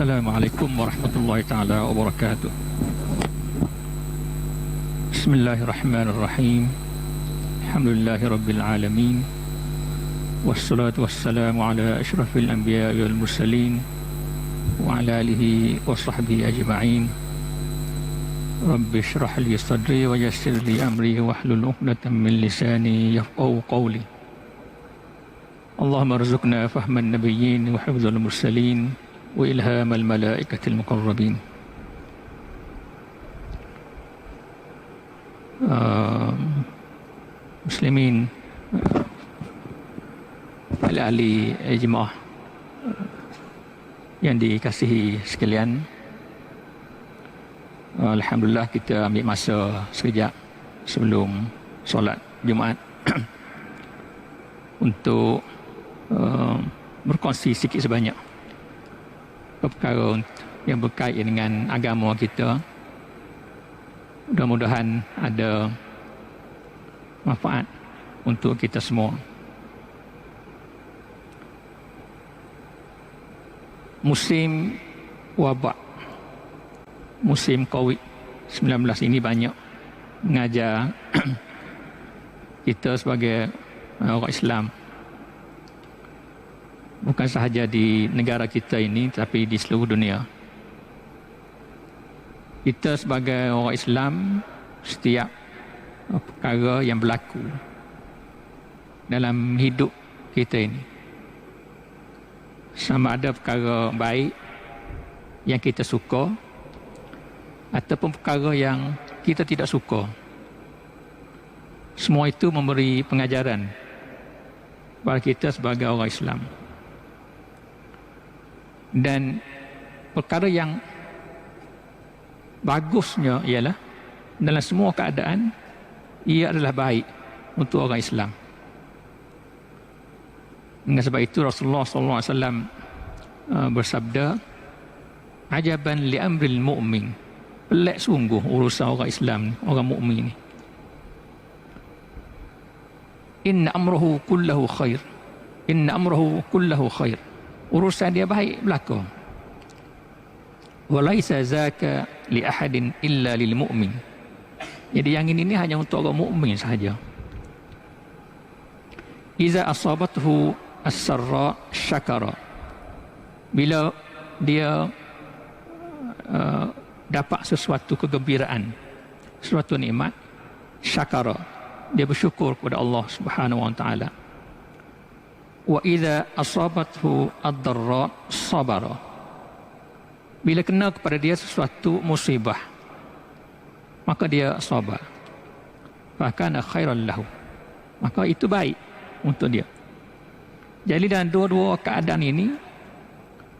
Assalamualaikum warahmatullahi taala wabarakatuh. Bismillahirrahmanirrahim. Alhamdulillahirabbil alamin. Wassalatu wassalamu ala asyrafil anbiya'i wal mursalin wa ala alihi wa sahbihi ajma'in. Rabbi shrah li sadri wa yassir li amri wahlul 'uqdatam min lisani yafqahu qawli. Allahumma arzuqna fahman nabiyyin wa hifdzal mursalin wa ilhamal malaikatil muqarrabin. Muslimin, ahli jemaah yang dikasihi sekalian, alhamdulillah kita ambil masa sekejap sebelum solat Jumaat untuk berkongsi sikit sebanyak perkara yang berkait dengan agama kita. Mudah-mudahan ada manfaat untuk kita semua. Musim wabak, musim COVID-19 ini banyak mengajar kita sebagai orang Islam, bukan sahaja di negara kita ini, tapi di seluruh dunia. Kita sebagai orang Islam, setiap perkara yang berlaku dalam hidup kita ini, sama ada perkara baik yang kita suka ataupun perkara yang kita tidak suka, semua itu memberi pengajaran kepada kita sebagai orang Islam. Dan perkara yang bagusnya ialah dalam semua keadaan ia adalah baik untuk orang Islam. Dengan sebab itu Rasulullah SAW bersabda, ajaban li amril mu'min, pelik sungguh urusan orang Islam, orang mukmin ni. Inna amruhu kullahu khair, inna amruhu kullahu khair, urusan dia baik berlaku. Walaisa zaka li ahadin illa lil mu'min. Jadi yang ini hanya untuk orang mukmin sahaja. Iza asabathu as-sarra syakara, bila dia dapat sesuatu kegembiraan, sesuatu nikmat, syakara, dia bersyukur kepada Allah Subhanahu wa taala. Wa idza asabathu ad-darra sabara, bila kena kepada dia sesuatu musibah, maka dia sabar. Fakana khairan lahu, maka itu baik untuk dia. Jadi dalam dua-dua keadaan ini,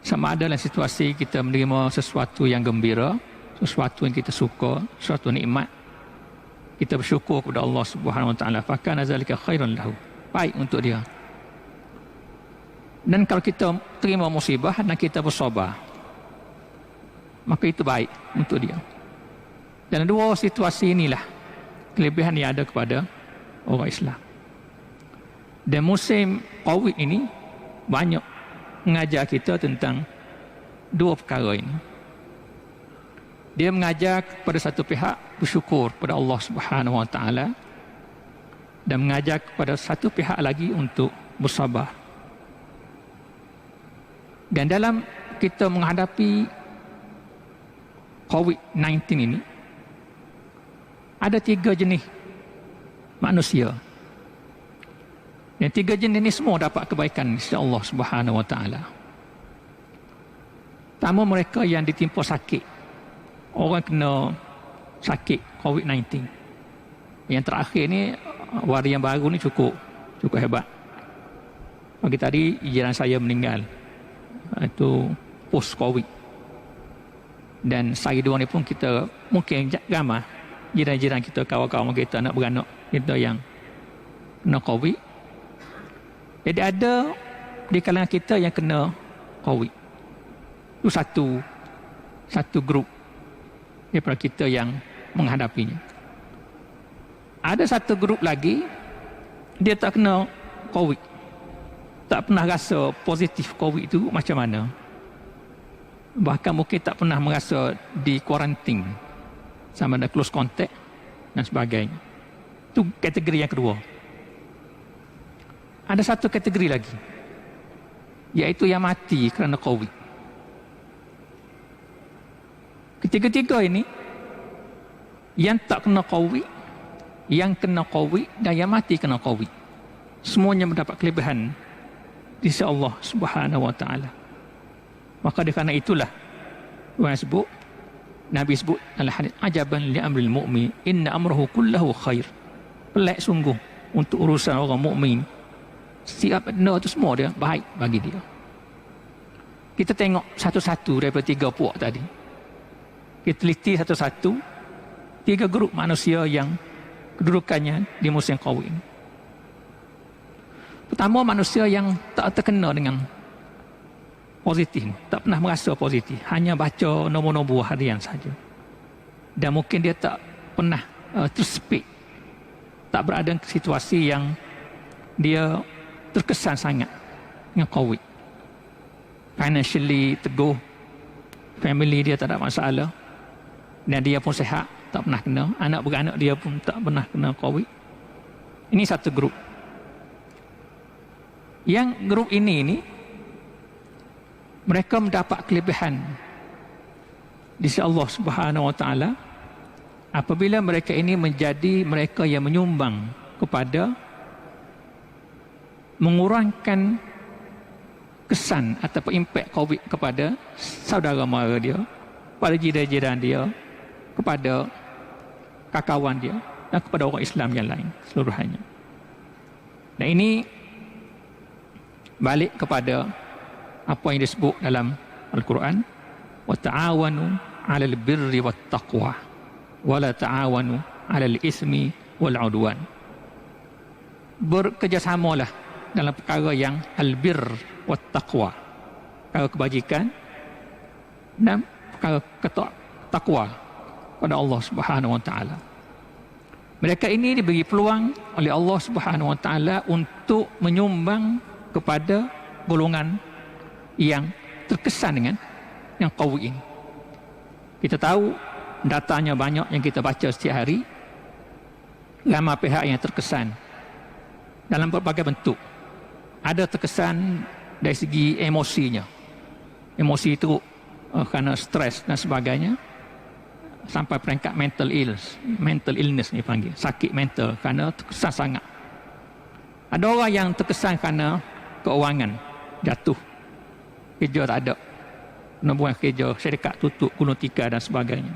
sama ada dalam situasi kita menerima sesuatu yang gembira, sesuatu yang kita suka, sesuatu nikmat, kita bersyukur kepada Allah Subhanahu wa taala. Fakana zalika khairan lahu, baik untuk dia. Dan kalau kita terima musibah dan kita bersabar, maka itu baik untuk dia. Dalam dua situasi inilah kelebihan yang ada kepada orang Islam. Dan musim COVID ini banyak mengajar kita tentang dua perkara ini. Dia mengajar kepada satu pihak bersyukur kepada Allah Subhanahu wa taala, dan mengajar kepada satu pihak lagi untuk bersabar. Dan dalam kita menghadapi COVID-19 ini, ada 3 jenis manusia. Dan 3 jenis ini semua dapat kebaikan insya Allah Subhanahu wa taala. Pertama, mereka yang ditimpa sakit. Orang kena sakit COVID-19. Yang terakhir ni, varian baru ni cukup hebat. Pagi tadi jiran saya meninggal, itu post COVID. Dan saya dua ni pun kita mungkin ramai jiran-jiran kita, kawan-kawan kita, anak beranak kita yang kena COVID. Jadi ada di kalangan kita yang kena COVID. Itu satu grup daripada kita yang menghadapinya. Ada satu grup lagi, dia tak kena COVID, tak pernah rasa positif COVID itu macam mana. bahkan mungkin tak pernah merasa di kuarantin sama ada close contact dan sebagainya. Itu kategori yang kedua. Ada satu kategori lagi, iaitu yang mati kerana COVID. Ketiga-tiga ini, yang tak kena COVID, yang kena COVID dan yang mati kena COVID, semuanya mendapat kelebihan di sisi Allah Subhanahu wa taala. Maka kerana itulah Nabi sebut dalam hadis, ajaban li amril mu'min inna amrahu kullahu khair. Pelik sungguh untuk urusan orang mukmin. Setiap benda itu semua dia baik bagi dia. Kita tengok satu-satu daripada 3 puak tadi. Kita teliti satu-satu 3 grup manusia yang kedudukannya di musim COVID ini. Pertama, manusia yang tak terkena dengan positif, tak pernah merasa positif, hanya baca nombor-nombor harian saja. Dan mungkin dia tak pernah tersepit, tak berada di situasi yang dia terkesan sangat dengan COVID. Financially teguh, family dia tak ada masalah, dan dia pun sihat, tak pernah kena. Anak beranak dia pun tak pernah kena COVID. Ini satu grup. Yang grup ini mereka mendapat kelebihan di sisi Allah Subhanahu wa taala apabila mereka ini menjadi mereka yang menyumbang kepada mengurangkan kesan atau impak COVID kepada saudara mara dia, kepada jiran-jiran dia, kepada kawan dia dan kepada orang Islam yang lain seluruhannya. Dan ini balik kepada apa yang disebut dalam Al-Quran, wa ta'awanu 'alal birri wat taqwa wa la ta'awanu 'alal ismi wal 'udwan. Bekerjasamalah dalam perkara yang albir wat taqwa, perkara kebajikan dan perkara takwa pada Allah Subhanahu wa taala. Mereka ini diberi peluang oleh Allah Subhanahu wa taala untuk menyumbang kepada golongan yang terkesan dengan yang COVID ini. Kita tahu datanya banyak yang kita baca setiap hari. Ramai pihak yang terkesan dalam berbagai bentuk. Ada terkesan dari segi emosinya. Emosi itu kerana stres dan sebagainya, sampai peringkat mental illness ni panggil, sakit mental kerana terkesan sangat. Ada orang yang terkesan kerana keuangan jatuh, kerja tak ada, kena buang kerja, syarikat tutup, gulung tikar dan sebagainya.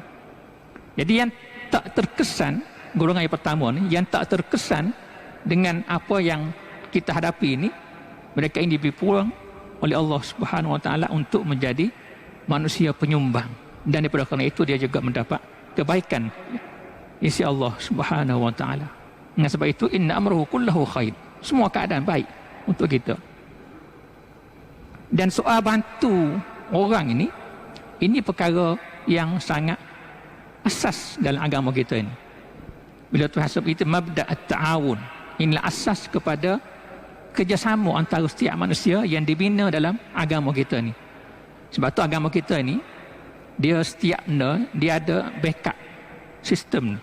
Jadi yang tak terkesan, golongan yang pertama ni, yang tak terkesan dengan apa yang kita hadapi ini, mereka ini diberi peluang oleh Allah Subhanahu wa taala untuk menjadi manusia penyumbang, dan daripada kerana itu dia juga mendapat kebaikan isi Allah Subhanahu wa taala. Dengan sebab itu inna amruhu kullahu khair, semua keadaan baik untuk kita. Dan soal bantu orang ini perkara yang sangat asas dalam agama kita ini. Bila Tuhan sebut itu mabda' at-ta'awun, inilah asas kepada kerjasama antara setiap manusia yang dibina dalam agama kita ni. Sebab tu agama kita ni, dia setiap benda dia ada backup sistem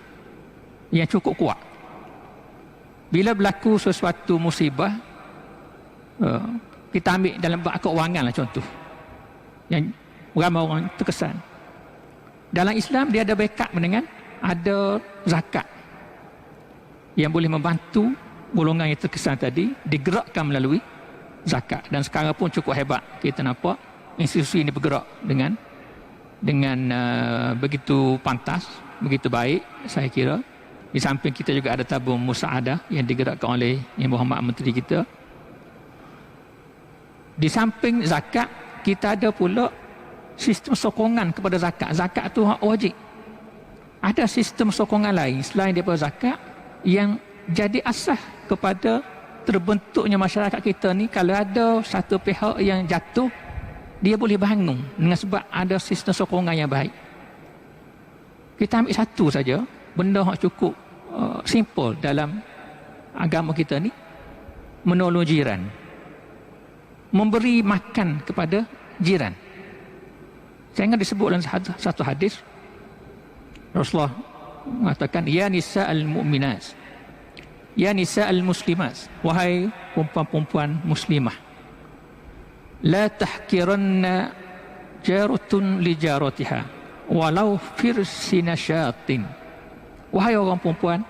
yang cukup kuat. Bila berlaku sesuatu musibah, kita ambil dalam bab keuangan lah contoh, yang ramai orang terkesan. Dalam Islam dia ada backup dengan ada zakat yang boleh membantu golongan yang terkesan tadi digerakkan melalui zakat. Dan sekarang pun cukup hebat kita nampak institusi ini bergerak dengan begitu pantas, begitu baik saya kira. Di samping kita juga ada tabung musaadah yang digerakkan oleh Yang Berhormat Menteri kita. Di samping zakat, kita ada pula sistem sokongan kepada zakat. Zakat itu hak wajib. Ada sistem sokongan lain selain daripada zakat yang jadi asas kepada terbentuknya masyarakat kita ni. Kalau ada satu pihak yang jatuh, dia boleh bangun dengan sebab ada sistem sokongan yang baik. Kita ambil satu saja, benda yang cukup simple dalam agama kita ni, menolong jiran, memberi makan kepada jiran. Sehingga disebut dalam satu hadis, Rasulullah mengatakan, ya nisa al-mu'minat, ya nisa al-muslimat, wahai perempuan-perempuan muslimah, la tahkiranna jaratun li jaratiha walau firsina syatin. Wahai orang perempuan,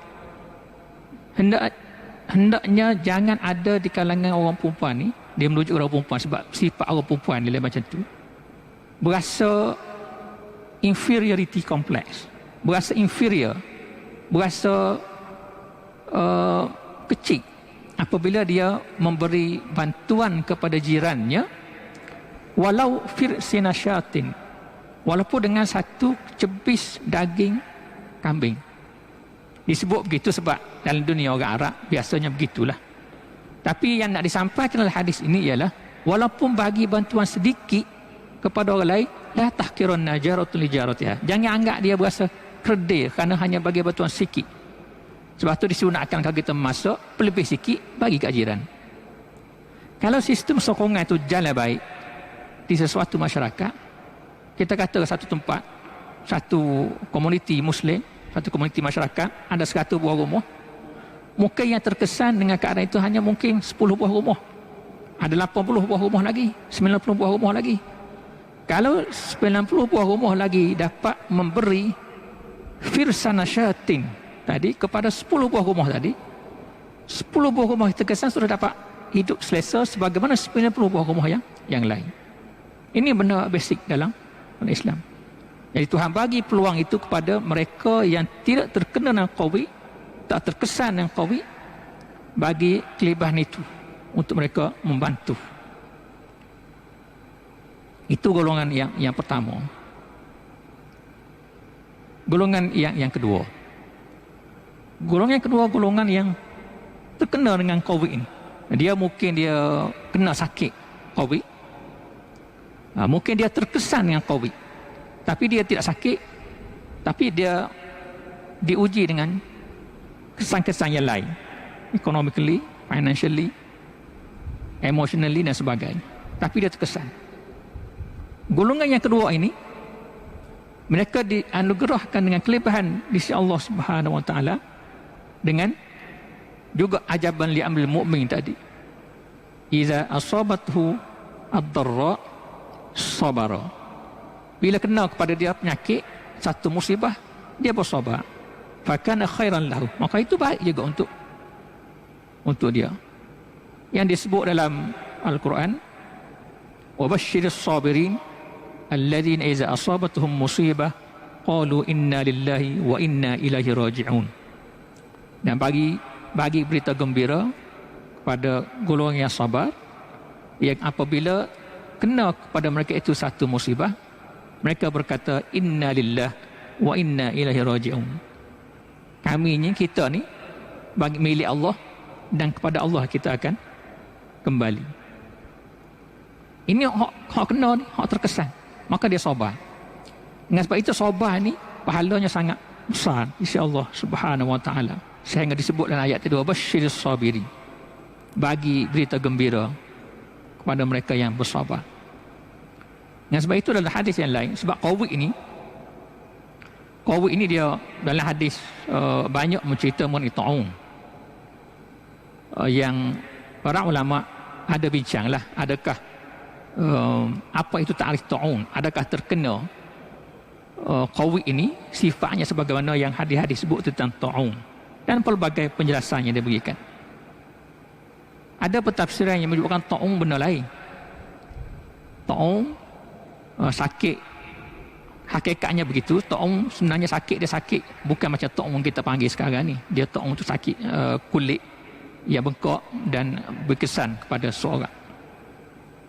hendaknya jangan ada di kalangan orang perempuan ni, dia merujuk orang perempuan sebab sifat orang perempuan ni macam tu, berasa inferiority complex, berasa inferior, berasa kecil apabila dia memberi bantuan kepada jirannya, walau firsina syatin, walaupun dengan satu cebis daging kambing. Disebut begitu sebab dalam dunia orang Arab biasanya begitulah. Tapi yang nak disampaikan dalam hadis ini ialah, walaupun bagi bantuan sedikit kepada orang lain, la tahkirun najaratun li jaratiha, jangan anggap dia berasa kerdil kerana hanya bagi bantuan sikit. Sebab tu disunatkan kalau kita masuk lebih sikit bagi kat jiran. Kalau sistem sokongan itu jalan baik di sesuatu masyarakat, kita kata satu tempat, satu komuniti Muslim, satu komuniti masyarakat, ada 100 buah rumah, mungkin yang terkesan dengan keadaan itu hanya mungkin 10 buah rumah. Ada 80 buah rumah lagi, 90 buah rumah lagi. Kalau 90 buah rumah lagi dapat memberi firsana syatin tadi kepada 10 buah rumah tadi, 10 buah rumah terkesan sudah dapat hidup selesa sebagaimana 90 buah rumah yang lain. Ini benda basic dalam Islam. Jadi Tuhan bagi peluang itu kepada mereka yang tidak terkena dengan COVID, tak terkesan dengan COVID, bagi kelebihan itu untuk mereka membantu. Itu golongan yang pertama. Golongan yang kedua. Golongan yang kedua, golongan yang terkena dengan COVID ini. Dia mungkin dia kena sakit COVID. Mungkin dia terkesan dengan COVID. Tapi dia tidak sakit. Tapi dia diuji dengan kesan-kesan yang lain. Economically, financially, emotionally dan sebagainya. Tapi dia terkesan. Golongan yang kedua ini, mereka dianugerahkan dengan kelebihan di sisi Allah Subhanahu Wa Taala dengan juga ajaban li amril mu'min tadi. Iza asabathu ad-darra sabara. Bila kena kepada dia penyakit, satu musibah, dia bersabar. Fakana khairan lahu. Maka itu baik juga untuk dia. Yang disebut dalam Al-Quran, wa basyiris sabirin alladzina iza asabatuhum musibah qalu inna lillahi wa inna ilaihi raji'un. Dan bagi berita gembira kepada golongan yang sabar, yang apabila kena kepada mereka itu satu musibah, mereka berkata inna lillah wa inna ilaihi raji'un. Kami ni, kita ni bagi milik Allah dan kepada Allah kita akan kembali. Ini hak kena ni, hak terkesan. Maka dia sabar. Dengan sebab itu sabar ni pahalanya sangat besar insya-Allah Subhanahu Wa Taala. Sehingga disebut dalam ayat kedua, basyiris sabirin, bagi berita gembira kepada mereka yang bersabar. Dengan sebab itu dalam hadis yang lain, sebab COVID ini dia dalam hadis banyak mencerita mengenai ta'un, yang para ulama ada bincanglah, adakah apa itu ta'rif ta'un, adakah terkena COVID ini sifatnya sebagaimana yang hadis-hadis sebut tentang ta'un, dan pelbagai penjelasan yang dia berikan. Ada pentafsiran yang menyebutkan ta'un benda lain. Ta'un sakit, hakikatnya begitu. Ta'un sebenarnya sakit, dia sakit bukan macam ta'un kita panggil sekarang ni. Dia ta'un tu sakit kulit yang bengkak dan berkesan kepada seorang.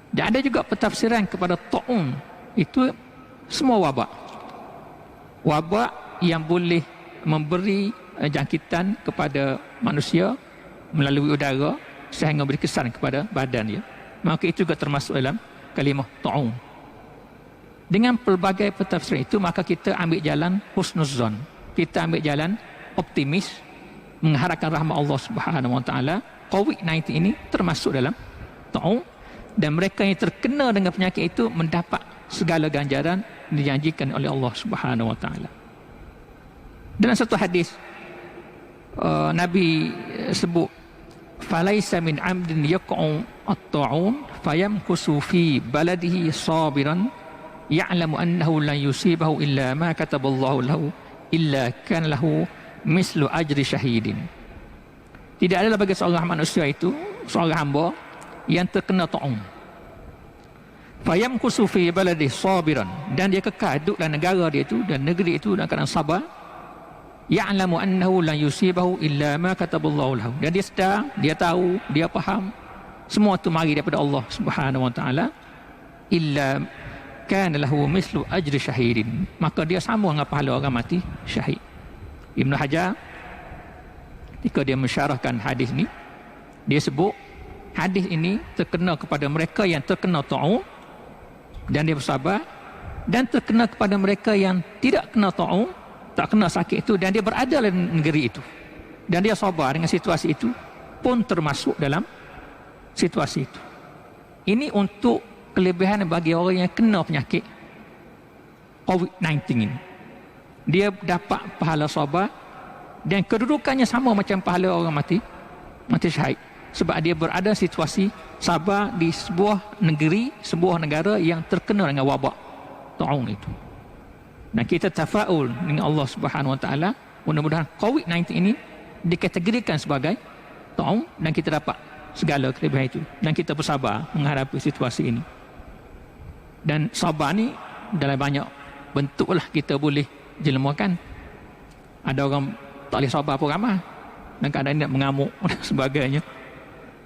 Dan ada juga pentafsiran kepada ta'un itu semua wabak. Wabak yang boleh memberi jangkitan kepada manusia melalui udara sehingga beri kesan kepada badan dia. Maka itu juga termasuk dalam kalimah ta'un. Dengan pelbagai pentafsiran itu, maka kita ambil jalan husnuzan. Kita ambil jalan optimis, mengharapkan rahmat Allah Subhanahu Wa Taala. COVID-19 ini termasuk dalam ta'un, dan mereka yang terkena dengan penyakit itu mendapat segala ganjaran dijanjikan oleh Allah Subhanahu wa taala. Dalam satu hadis Nabi sebut falaisa min amdin yaqa'u at-ta'un fayamkusu fi baladihi sabiran ya'lamu annahu lan yusibahu illa ma kataballahu lahu illa kan lahu mislu ajri syahidin. Tidak adalah bagi seorang manusia itu, seorang hamba yang terkena ta'un. Fayamkusu fi baladihi sabiran, dan dia kekal duduk dalam negara dia itu dan negeri itu dalam keadaan sabar. Ya'lamu annahu lan yusibahu illa ma kataballahu lahu, dan dia sedar, dia tahu, dia faham semua itu mari daripada Allah Subhanahu wa taala. Illa kana lahu mislu ajri syahidin, maka dia sama dengan pahala orang mati syahid. Ibn Hajar ketika dia mensyarahkan hadis ni, dia sebut hadis ini terkena kepada mereka yang terkena ta'un dan dia bersabar, dan terkena kepada mereka yang tidak kena ta'un, tak kena sakit itu, dan dia berada dalam negeri itu dan dia sabar dengan situasi itu, pun termasuk dalam situasi itu. Ini untuk kelebihan bagi orang yang kena penyakit COVID-19 ini. Dia dapat pahala sabar dan kedudukannya sama macam pahala orang mati syahid, sebab dia berada situasi sabar di sebuah negeri, sebuah negara yang terkena dengan wabak ta'un itu. Dan kita tafaul dengan Allah Subhanahu wa taala, mudah-mudahan COVID-19 ini dikategorikan sebagai ta'un dan kita dapat segala kelebihan itu, dan kita bersabar menghadapi situasi ini. Dan sabar ni dalam banyak bentuk lah kita boleh jelmakan. Ada orang tak boleh sabar pun ramai, dan kadang nak mengamuk dan sebagainya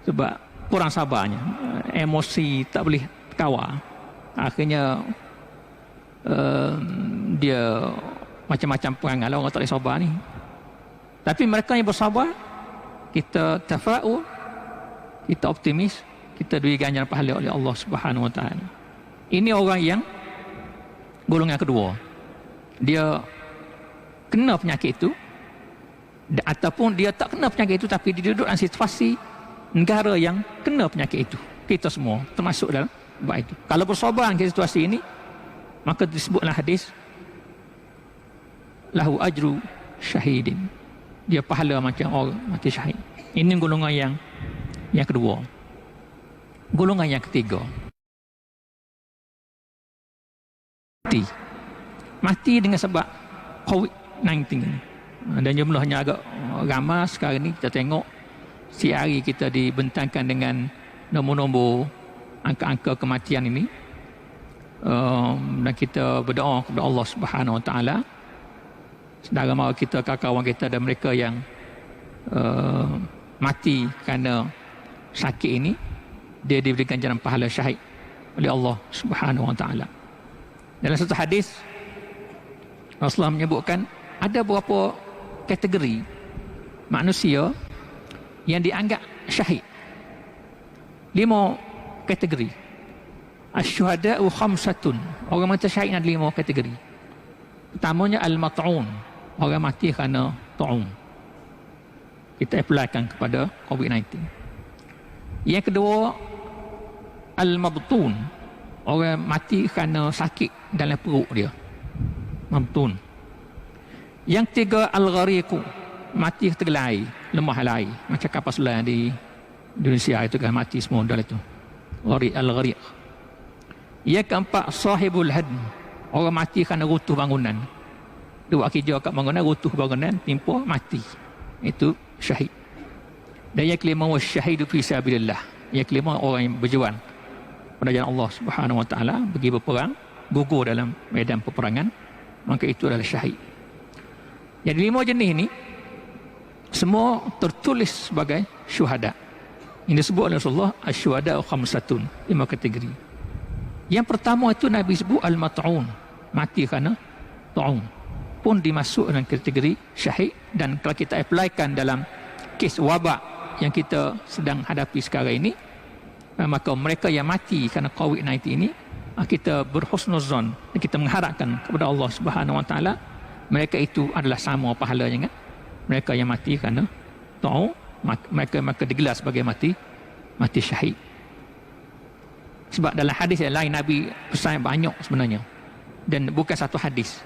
sebab kurang sabarnya, emosi tak boleh kawal, akhirnya dia macam-macam perangai lah orang tak boleh sabar ni. Tapi mereka yang bersabar, kita tafaul, kita optimis, kita beri ganjaran pahala oleh Allah Subhanahu wa taala. Ini orang yang golongan kedua, dia kena penyakit itu, ataupun dia tak kena penyakit itu tapi dia duduk dalam situasi negara yang kena penyakit itu. Kita semua termasuk dalam bab itu. Kalau bersabar dalam situasi ini, maka disebutlah hadis lahu ajru syahidin, dia pahala macam orang mati syahid. Ini golongan yang kedua. Golongan yang ketiga, mati dengan sebab COVID-19 ini. Dan jumlahnya agak ramai sekarang ni. Kita tengok si hari kita dibentangkan dengan nombor-nombor angka-angka kematian ini. Dan kita berdoa kepada Allah Subhanahu wa taala, saudara mara kita, kawan kita dan mereka yang mati kerana sakit ini, dia diberikan jalan pahala syahid oleh Allah Subhanahu wa taala. Dalam satu hadis Rasulullah menyebutkan ada beberapa kategori manusia yang dianggap syahid. 5 kategori. Asy-syuhada'u khamsatun, orang mati syahid ada 5 kategori. Pertamanya al-mat'un, orang mati kerana ta'un. Kita applykan kepada COVID-19. Yang kedua, al-mabtun, orang mati kerana sakit dalam perut dia, mabtun. Yang ketiga, al-ghariqu, mati tergelam air, lemah air, macam kapal selam di Indonesia itu kan mati semua dalam itu, al-ghariq. Yang keempat, sahibul hadm, orang mati kerana runtuh bangunan. Dia buat kerja kat bangunan, runtuh bangunan, timpa, mati. Itu syahid. Dan yang kelima, wasyahidu fi sabilillah. Yang kelima, orang yang berjuang pada jalan Allah Subhanahu wa taala, pergi berperang, gugur dalam medan peperangan, maka itu adalah syahid. Jadi 5 jenis ini semua tertulis sebagai syuhada. Ini disebut oleh Rasulullah asy-syuhada'u khamsatun, 5 kategori. Yang pertama itu Nabi sebut al-mat'un, mati kerana ta'un, pun dimasuk dalam kategori syahid. Dan kalau kita applykan dalam kes wabak yang kita sedang hadapi sekarang ini, maka mereka yang mati kerana COVID-19 ini, kita berhusnuzon, kita mengharapkan kepada Allah Subhanahu wa taala, mereka itu adalah sama pahalanya dengan mereka yang mati kerana ta'un, maka digelar sebagai mati syahid. Sebab dalam hadis yang lain Nabi pesan banyak sebenarnya. dan bukan satu hadis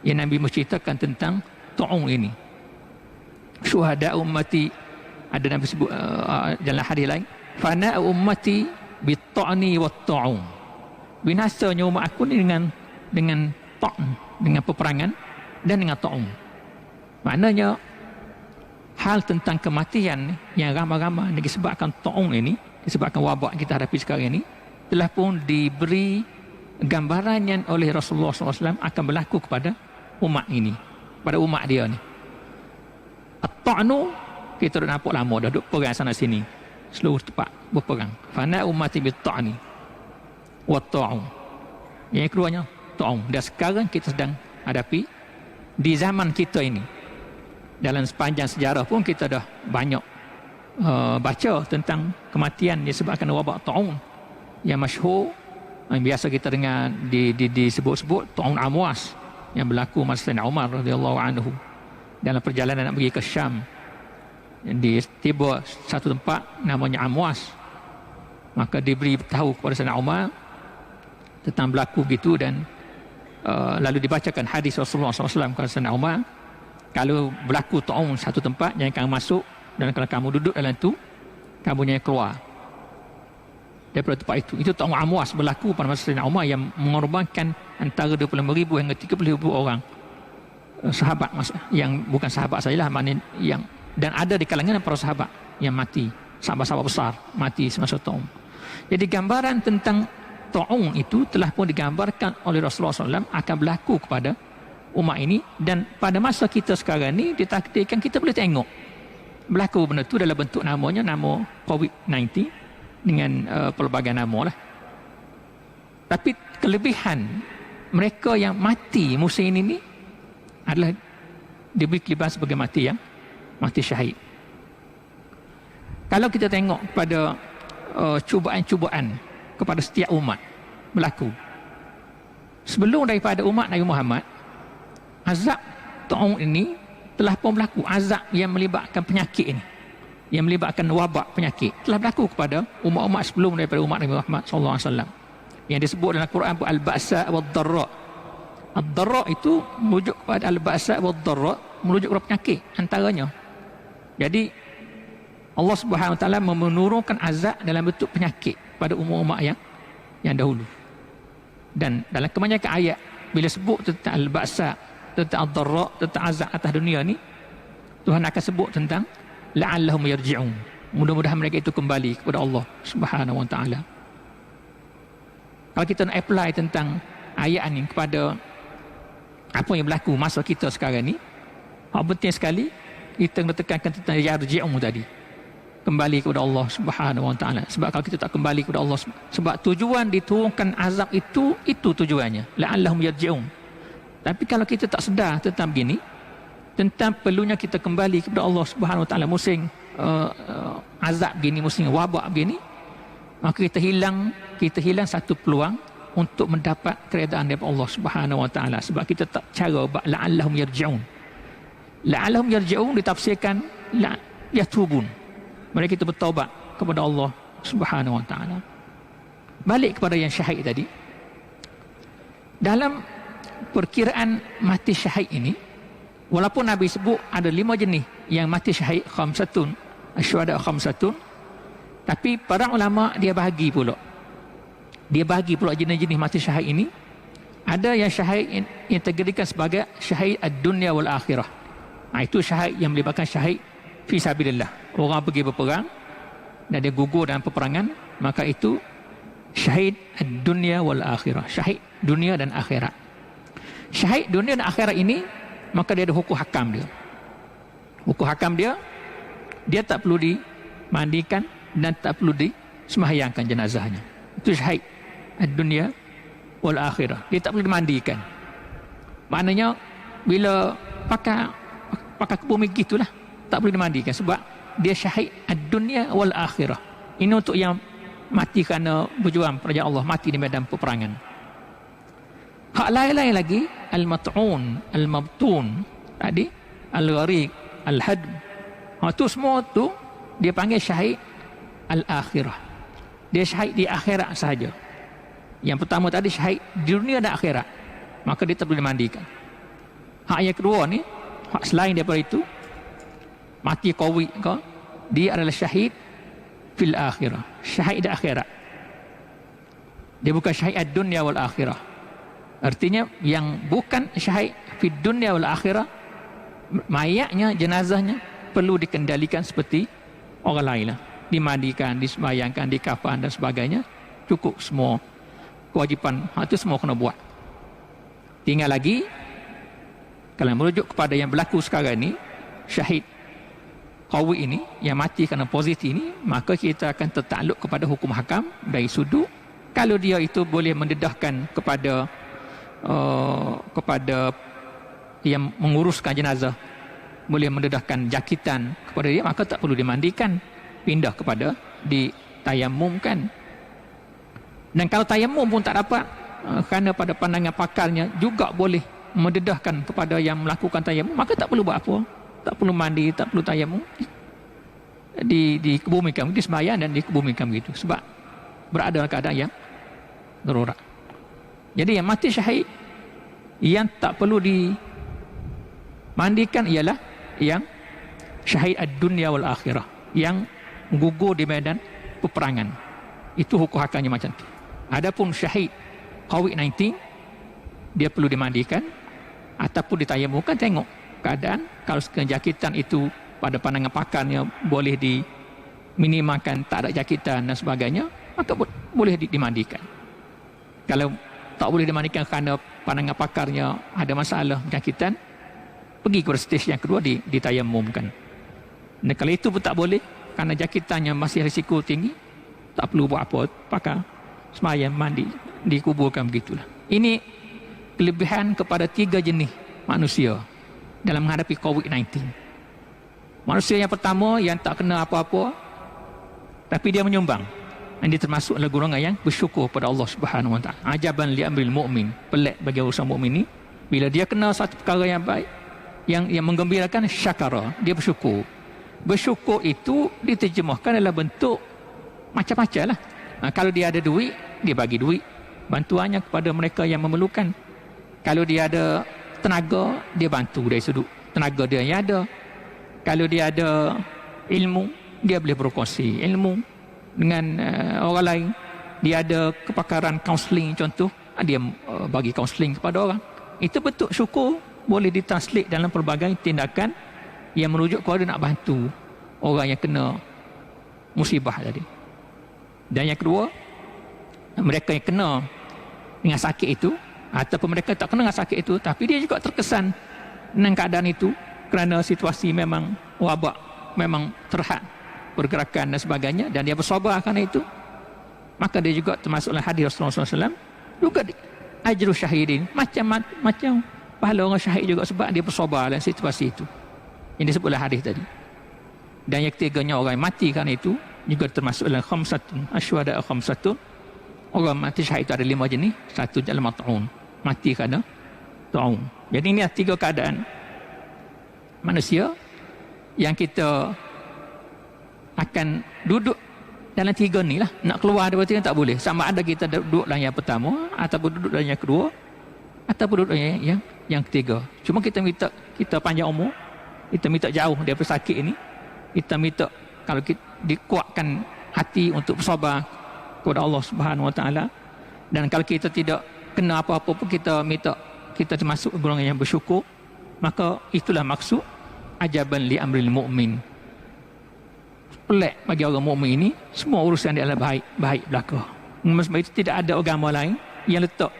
yang Nabi menceritakan tentang ta'un ini. Syuhada ummati, ada Nabi sebut dalam hadis lain, fana ummati bit-ta'ni wat-ta'un. Binasanya umat aku ni dengan ta'n, dengan peperangan dan dengan ta'un. Maknanya hal tentang kematian yang ramai-ramai disebabkan ta'un ini, disebabkan wabak kita hadapi sekarang ini, telah pun diberi gambarannya oleh Rasulullah SAW akan berlaku kepada umat ini, pada umat dia ni. At-ta'nu kita dah nampak lama dah duk perang sana sini, seluruh tempat berperang. Fana ummati bit-ta'ni wa ta'un. Yang keduanya ta'un. Dan sekarang kita sedang hadapi di zaman kita ini. Dalam sepanjang sejarah pun kita dah banyak baca tentang kematian disebabkan wabak ta'un yang masyhur, yang biasa kita dengar disebut-sebut ta'un Amwas yang berlaku masa Sayyidina Umar radhiyallahu anhu dalam perjalanan nak pergi ke Syam. Di tiba satu tempat namanya Amwas, maka diberi tahu kepada Sayyidina Umar tentang berlaku begitu, dan lalu dibacakan hadis Rasulullah SAW kepada Sayyidina Umar, kalau berlaku ta'un satu tempat jangan kamu masuk, dan kalau kamu duduk dalam itu kamu jangan keluar daripada tempat itu. Itu ta'un Amwas berlaku pada masa Sayyidina Umar yang mengorbankan antara 25,000 hingga 30,000 orang sahabat yang bukan sahabat sajalah, maknanya yang dan ada di kalangan para sahabat yang mati, sahabat-sahabat besar mati semasa ta'un. Jadi gambaran tentang ta'un itu telah pun digambarkan oleh Rasulullah SAW akan berlaku kepada umat ini, dan pada masa kita sekarang ni ditakdirkan kita boleh tengok berlaku benda itu dalam bentuk namanya nama COVID-19 dengan pelbagai nama lah. Tapi kelebihan mereka yang mati musim ini adalah diberi kelebihan sebagai mati syahid. Kalau kita tengok pada cubaan-cubaan kepada setiap umat berlaku sebelum daripada umat Nabi Muhammad, azab ta'un ini telah pun berlaku. Azab yang melibatkan penyakit ini, yang melibatkan wabak penyakit, telah berlaku kepada umat-umat sebelum daripada umat Nabi Muhammad SAW, yang disebut dalam Quran al-ba'sa wad-dharra. Ad-dharra itu merujuk kepada al-ba'sa wad-dharra, merujuk kepada penyakit antaranya. Jadi Allah Subhanahu Wa Taala menurunkan azab dalam bentuk penyakit pada umat-umat yang dahulu. Dan dalam kebanyakan ayat bila sebut tentang al-ba'sa, tentang ad-dharra, tentang azab atas dunia ni, Tuhan akan sebut tentang la'allahum yarji'un, mudah-mudahan mereka itu kembali kepada Allah Subhanahu Wa Taala. Kalau kita nak apply tentang ayat ni kepada apa yang berlaku masa kita sekarang ni, penting sekali kita kena tekankan tentang yarji'un tadi, kembali kepada Allah Subhanahu Wa Taala. Sebab kalau kita tak kembali kepada Allah, sebab tujuan diturunkan azab itu tujuannya la'allahum yarji'un. Tapi kalau kita tak sedar tentang begini, tentang perlunya kita kembali kepada Allah Subhanahu Wa Taala musim azab begini, musim wabak begini, maka kita hilang satu peluang untuk mendapat keredaan daripada Allah Subhanahu Wa Taala, sebab kita tak cara la'allahum yarji'un. La'allahum yarji'un ditafsirkan yatubun, mereka itu bertaubat kepada Allah Subhanahu Wa Taala. Balik kepada yang syahid tadi, dalam perkiraan mati syahid ini, walaupun Nabi sebut ada 5 jenis yang mati syahid, khamsatun asyhada khamsatun, tapi para ulama dia bahagi pula jenis-jenis mati syahid ini. Ada yang syahid yang tergedikan sebagai syahid ad-dunya wal akhirah. Itu syahid yang melibatkan syahid fi sabilillah, orang pergi berperang dan dia gugur dalam peperangan, maka itu syahid ad-dunya wal akhirah, syahid dunia dan akhirat. Syahid dunia dan akhirat ini, maka dia ada hukum hakam dia. Hukum hakam dia tak perlu dimandikan dan tak perlu disembahyangkan jenazahnya. Itu syahid ad-dunya wal akhirah, dia tak perlu dimandikan. Maknanya bila pakai kebumi gitulah, tak boleh dimandikan sebab dia syahid ad-dunya wal akhirah. Ini untuk yang mati kerana berjuang pada Allah, mati di medan peperangan. Hak lain-lain lagi, al-mat'un, al-mabtun tadi, al-gharik, al-hadm, itu semua tu dia panggil syahid al-akhirah. Dia syahid di akhirat sahaja. Yang pertama tadi syahid di dunia dan akhirat. maka dia tak boleh dimandikan. Hak yang kedua ni, hak selain daripada itu, mati COVID ke, dia adalah syahid fil akhirah, syahid di akhirat. Dia bukan syahid ad-dunya wal akhirah. Artinya yang bukan syahid fid dunya wal akhirah, mayatnya, jenazahnya perlu dikendalikan seperti orang lain lah. Dimandikan, disembayangkan, dikafan dan sebagainya. Cukup semua kewajipan, itu semua kena buat. Tinggal lagi, kalau merujuk kepada yang berlaku sekarang ni, syahid qawi ini, yang mati kerana positif ini, maka kita akan tertakluk kepada hukum hakam dari sudut kalau dia itu boleh mendedahkan kepada yang menguruskan jenazah, boleh mendedahkan jakitan kepada dia, maka tak perlu dimandikan, pindah kepada ditayamumkan. Dan kalau tayamum pun tak dapat, kerana pada pandangan pakarnya juga boleh mendedahkan kepada yang melakukan tayamum, maka tak perlu buat apa, tak perlu mandi, tak perlu tayamum, dikebumikan, disembahyang dan dikebumikan begitu, sebab berada dalam keadaan yang darurat. Jadi yang mati syahid yang tak perlu dimandikan ialah yang syahid ad-dunya wal akhirah, yang gugur di medan peperangan. Itu hukum hakamnya macam tu. Adapun syahid COVID-19, dia perlu dimandikan ataupun ditayamumkan. Tengok keadaan, kalau sekiranya jakitan itu pada pandangan pakarnya boleh diminimalkan, tak ada jakitan dan sebagainya, maka boleh dimandikan. Kalau tak boleh dimandikan kerana pandangan pakarnya ada masalah jakitan, pergi ke stage yang kedua, ditayamumkan. Dan kalau itu pun tak boleh kerana jakitannya masih risiko tinggi, tak perlu buat apa, pakai sembahyang, mandi, dikuburkan, begitulah. Ini kelebihan kepada 3 jenis manusia dalam menghadapi COVID-19. Manusia yang pertama yang tak kena apa-apa tapi dia menyumbang, dan dia termasuk adalah golongan yang bersyukur pada Allah Subhanahu Wa Taala. Ajaban li amril mu'min, pelik bagi urusan mukmin ini, bila dia kena satu perkara yang baik, yang menggembirakan, syakara, dia bersyukur. Bersyukur itu diterjemahkan dalam bentuk macam-macam lah. Kalau dia ada duit, dia bagi duit, bantuannya kepada mereka yang memerlukan. Kalau dia ada tenaga, dia bantu dari sudut tenaga dia yang ada. Kalau dia ada ilmu, dia boleh berkongsi ilmu dengan orang lain. Dia ada kepakaran kaunseling contoh, dia bagi kaunseling kepada orang. Itu bentuk syukur, boleh ditranslate dalam pelbagai tindakan yang merujuk kepada nak bantu orang yang kena musibah tadi. Dan yang kedua, mereka yang kena dengan sakit itu, ataupun mereka tak kena dengan sakit itu, tapi dia juga terkesan dengan keadaan itu kerana situasi memang wabak, memang terhad pergerakan dan sebagainya, dan dia bersabar kerana itu, maka dia juga termasuklah hadis Rasulullah SAW juga ajru syahidin, macam pahala orang syahid juga, sebab dia bersabar dalam situasi itu yang disebutlah hadis tadi. Dan yang ketiganya, orang yang mati kerana itu juga termasuk dalam khamsatun asyhada khamsatun. Orang mati syahid itu ada 5 jenis. Satu adalah mat'un, mati kerana ta'un. Jadi ini 3 keadaan manusia yang kita akan duduk dalam 3 ni lah. Nak keluar daripada 3 tak boleh. Sama ada kita duduk dalam yang pertama, ataupun duduk dalam yang kedua, ataupun duduk dalam yang ketiga. Cuma kita minta kita panjang umur, kita minta jauh daripada sakit ini, kita minta kalau kita dikuatkan hati untuk bersabar kepada Allah Subhanahu Wa Taala. Dan kalau kita tidak kena apa-apa pun, kita minta kita termasuk golongan yang bersyukur. Maka itulah maksud ajaban li amril mu'min. Pelik bagi orang mukmin ini, semua urusan dia adalah baik belaka. Sebab itu tidak ada agama lain yang letak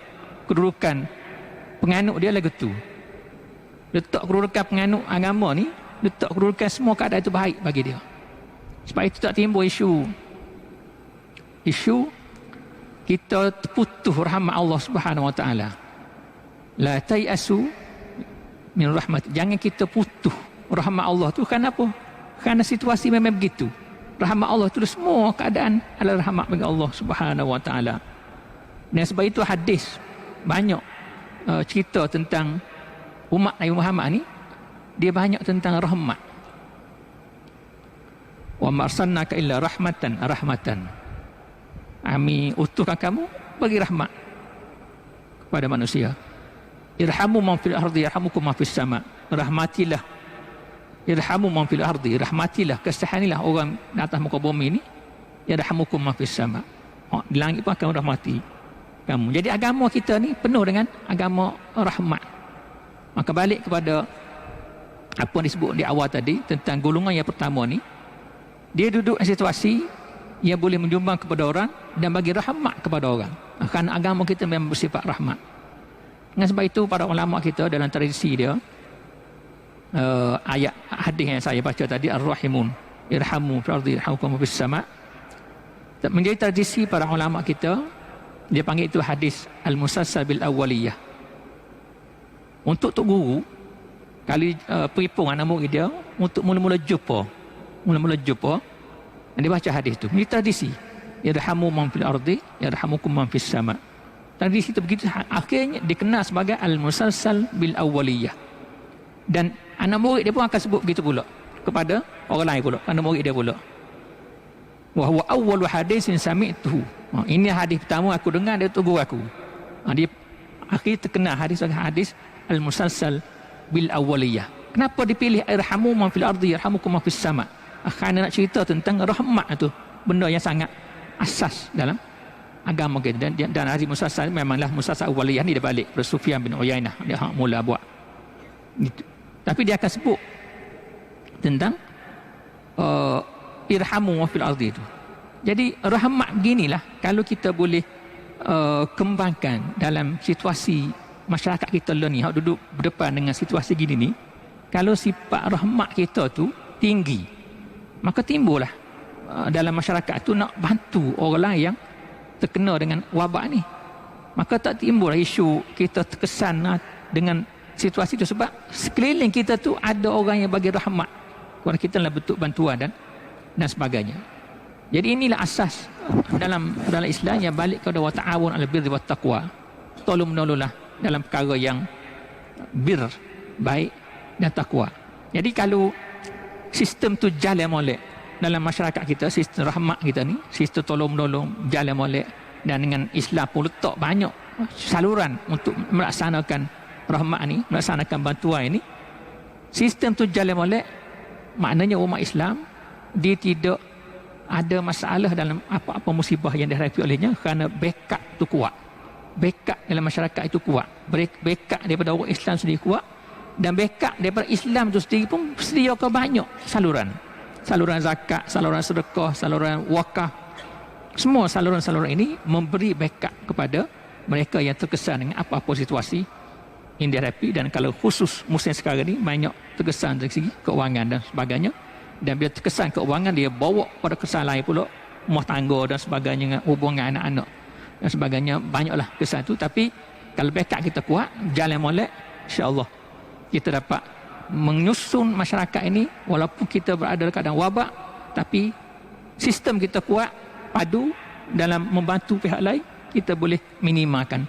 kedudukan penganut dia lagu tu. Letak kedudukan penganut agama ni, letak kedudukan semua keadaan itu baik bagi dia. Sebab itu tak timbul isu kita terputus rahmat Allah Subhanahu Wa Taala. La tayasu min rahmat. Jangan kita putus rahmat Allah tu. Kenapa? Kerana situasi memang begitu. Rahmat Allah tu semua keadaan adalah rahmat bagi Allah Subhanahu Wa Taala. Dan sebab itu hadis banyak cerita tentang umat Nabi Muhammad ni, dia banyak tentang rahmat. Wa ma arsalnaka illa rahmatan. Kami utuskan kamu bagi rahmat kepada manusia. irhamu man fil ardi yarhamukum man fis sama. Rahmatilah, irhamu man fil ardi, rahmatilah, kasihanilah orang di atas muka bumi ini, yarhamukum man fis sama. Di langit pun akan rahmati kamu. Jadi agama kita ni penuh dengan agama rahmat. Maka balik kepada apa yang disebut di awal tadi tentang golongan yang pertama ni, dia duduk dalam situasi yang boleh menyumbang kepada orang dan bagi rahmat kepada orang. Kerana agama kita memang bersifat rahmat. Dengan sebab itu para ulama kita dalam tradisi dia, ayat hadis yang saya baca tadi, ar-rahimun irhamu fil ardi yarhamukum fis sama, menjadi tradisi para ulama kita. Dia panggil itu hadis al-musalsal bil awwaliyah. Untuk tok guru kali peripung anak murid dia untuk mula-mula jumpa, dia baca hadis itu. Ini tradisi, yarhamu man fil ardi yarhamukum man fis sama. Tradisi itu begitu, akhirnya dikenal sebagai al-musalsal bil awwaliyah. Dan anak murid dia pun akan sebut begitu pula kepada orang lain pula, anak murid dia pula. Wa huwa awwalu hadisin sami'tuhu. Ini hadis pertama aku dengar dari guru aku. Dia akhirnya terkenal hadis sebagai hadis al-musalsal bil awwaliyah. Kenapa dipilih irhamu man fil ardi yarhamukum man fis sama? Kerana nak cerita tentang rahmat itu, benda yang sangat asas dalam agama kita. Dan hadis musalsal memanglah musalsal awwaliyah ni dia balik pada Sufyan bin Uyainah, dia mula buat gitu. Tapi dia akan sebut tentang irhamu wa fil ardi itu. Jadi rahmat beginilah kalau kita boleh kembangkan dalam situasi masyarakat kita ni, hak duduk berdepan dengan situasi gini ni. Kalau sifat rahmat kita tu tinggi, maka timbullah dalam masyarakat tu nak bantu orang lain yang terkena dengan wabak ni. Maka tak timbullah isu kita terkesan dengan situasi itu, sebab sekeliling kita tu ada orang yang bagi rahmat kepada kita dalam bentuk bantuan dan sebagainya. Jadi inilah asas dalam Islam yang balik kepada wa ta'awun 'alal birri wat taqwa. Tolong menolonglah dalam perkara yang bir, baik dan takwa. Jadi kalau sistem tu jalan molek dalam masyarakat kita, sistem rahmat kita ni, sistem tolong menolong jalan molek, dan dengan Islam pun letak banyak saluran untuk melaksanakan rahmat ni, melaksanakan bantuan ini. Sistem tu jalan molek, maknanya umat Islam dia tidak ada masalah dalam apa-apa musibah yang dihadapi olehnya, kerana backup tu kuat. Backup dalam masyarakat itu kuat. Backup daripada orang Islam sendiri kuat, dan backup daripada Islam itu sendiri pun sediakan banyak saluran. Saluran zakat, saluran sedekah, saluran wakaf. Semua saluran-saluran ini memberi backup kepada mereka yang terkesan dengan apa-apa situasi yang dihadapi. Dan kalau khusus musim sekarang ini banyak terkesan dari segi keuangan dan sebagainya. Dan bila terkesan keuangan, dia bawa pada kesan lain pula, rumah tangga dan sebagainya, hubungan anak-anak dan sebagainya, banyaklah kesan itu. Tapi kalau backup kita kuat, jalan molek, insya-Allah kita dapat menyusun masyarakat ini. Walaupun kita berada dalam keadaan wabak, tapi sistem kita kuat, padu dalam membantu pihak lain, kita boleh minimalkan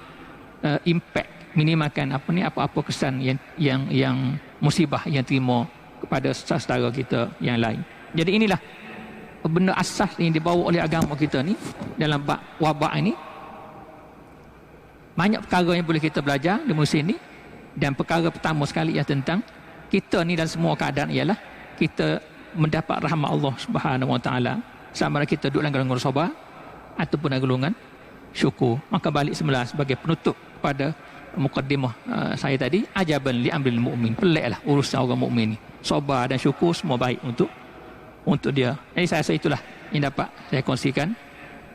impact, minimalkan apa-apa kesan yang musibah yang terima kepada saudara kita yang lain. Jadi inilah benda asas yang dibawa oleh agama kita ni dalam bab wabak ini. Banyak perkara yang boleh kita belajar di musim ini. Dan perkara pertama sekali yang tentang kita ni dalam semua keadaan ialah kita mendapat rahmat Allah Subhanahu Wa Taala, sama ada kita duduk dalam golongan sabar ataupun dalam golongan syukur. Maka balik semula sebagai penutup pada mukaddimah saya tadi, ajaban li amril mu'min, peliklah urusan orang mukmin ni. Sabar dan syukur semua baik untuk dia. Jadi saya rasa itulah yang dapat saya kongsikan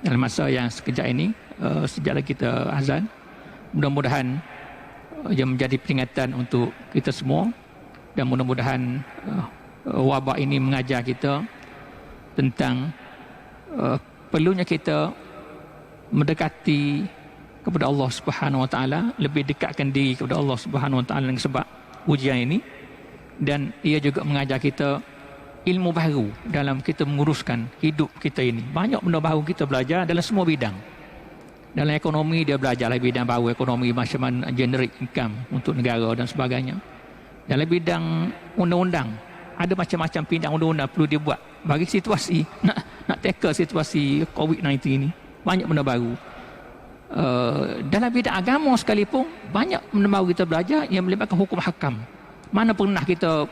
dalam masa yang sekejap ini, sejak lagi kita azan. Mudah-mudahan ia menjadi peringatan untuk kita semua, dan mudah-mudahan wabak ini mengajar kita tentang perlunya kita mendekati kepada Allah Subhanahu Wa Taala, lebih dekatkan diri kepada Allah Subhanahu Wa Taala dengan sebab ujian ini. Dan ia juga mengajar kita ilmu baru dalam kita menguruskan hidup kita ini. Banyak benda baru kita belajar dalam semua bidang. Dalam ekonomi dia belajar bidang baru, ekonomi macam mana generate income untuk negara dan sebagainya. Dalam bidang undang-undang, ada macam-macam bidang undang-undang perlu dibuat bagi situasi nak tackle situasi COVID-19 ini. Banyak benda baru. dalam bidang agama sekalipun banyak benda baru kita belajar yang melibatkan hukum hakam. Mana pernah kita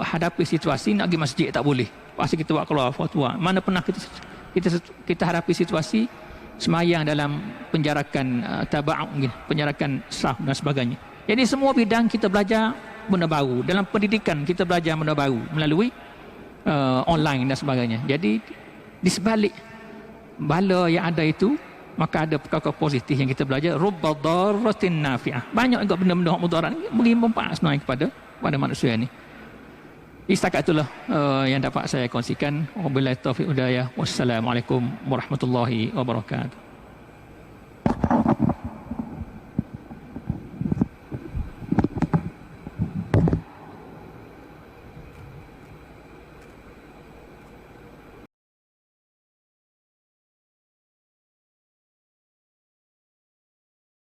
hadapi situasi nak pergi masjid tak boleh, pasti kita buat keluar fatwa. Mana pernah kita hadapi situasi semayang dalam penjarakan taba'u, penjarakan saf dan sebagainya. Jadi semua bidang kita belajar benda baru. Dalam pendidikan kita belajar benda baru melalui online dan sebagainya. Jadi di sebalik bala yang ada itu, maka ada perkara positif yang kita belajar. Rubba darratin nafi'ah. Banyak juga benda-benda mudarat ni boleh mempanggil sebenarnya kepada manusia ni. Setakat itulah yang dapat saya kongsikan. Wabillahi taufiq hidayah. Wassalamualaikum warahmatullahi wabarakatuh.